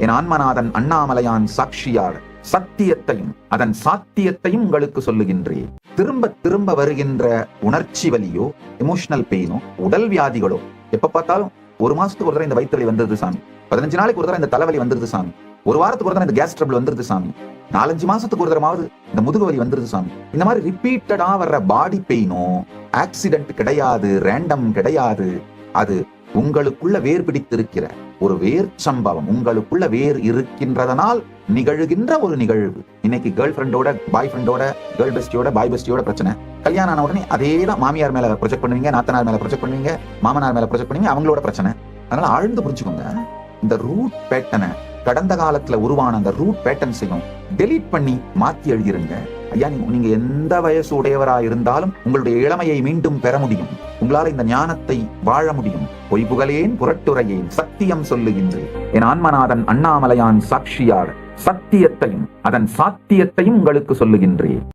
என் ஆன்மநாதன் அண்ணாமலையான் சாட்சியாக சத்தியத்தையும் அதன் சாத்தியத்தையும் உங்களுக்கு சொல்லுகின்றேன். திரும்ப திரும்ப வருகின்ற உணர்ச்சி வலியோ, எமோஷனல் பெயினோ, உடல் வியாதிகளோ, எப்ப பார்த்தாலும் ஒரு மாசத்துக்கு ஒரு தடவை இந்த வயிற்று வலி வந்துருது சாமி, 15 நாளைக்கு ஒரு தடவை இந்த தலைவலி வந்துருது சாமி, ஒரு வாரத்துக்கு ஒரு தடவை இந்த கேஸ் ட்ரபிள் வந்துருது சாமி, 4-5 மாசத்துக்கு ஒரு தடவாவது இந்த முதுகு வலி வந்துருது சாமி. இந்த மாதிரி ரிப்பீட்டடா வர்ற பாடி பெயினோ ஆக்சிடென்ட் கிடையாது, ரேண்டம் கிடையாது. அது உங்களுக்குள்ள வேர் பிடித்திருக்கிற ஒரு வேர் சம்பவம், உங்களுக்குள்ள வேர் இருக்கின்றதனால் நிகழ்கின்ற ஒரு நிகழ்வு. இன்னைக்கு கேர்ள் ஃப்ரெண்டோட, பாய் ஃப்ரெண்டோட, கேர்ள் பெஸ்டியோட, பாய் பெஸ்டியோட பிரச்சனை. கல்யாணம் ஆன உடனே அதே தான் மாமியார் மேல ப்ரொஜெக்ட் பண்ணுவீங்க, நாத்தனார் மேல ப்ரொஜெக்ட் பண்ணுவீங்க, மாமனார் மேல ப்ரொஜெக்ட் பண்ணுவீங்க, அவங்களோட பிரச்சனை. அதனால ஆழ்ந்து புரிஞ்சுக்கோங்க. இந்த ரூட் பேட்டர்னை, கடந்த காலத்துல உருவான அந்த ரூட் பேட்டர்ன்ஸையும் டெலீட் பண்ணி மாத்தி எழுதிருங்க. ஐயா, நீங்க எந்த வயசு உடையவரா இருந்தாலும் உங்களுடைய இளமையை மீண்டும் பெற முடியும். உங்களால இந்த ஞானத்தை வாழ முடியும். பொய் புகழேன், புரட்டுரையேன், சத்தியம் சொல்லுகின்றேன். என் ஆன்மநாதன் அண்ணாமலையான் சாட்சியாக சத்தியத்தையும் அதன் சாத்தியத்தையும் உங்களுக்கு சொல்லுகின்றேன்.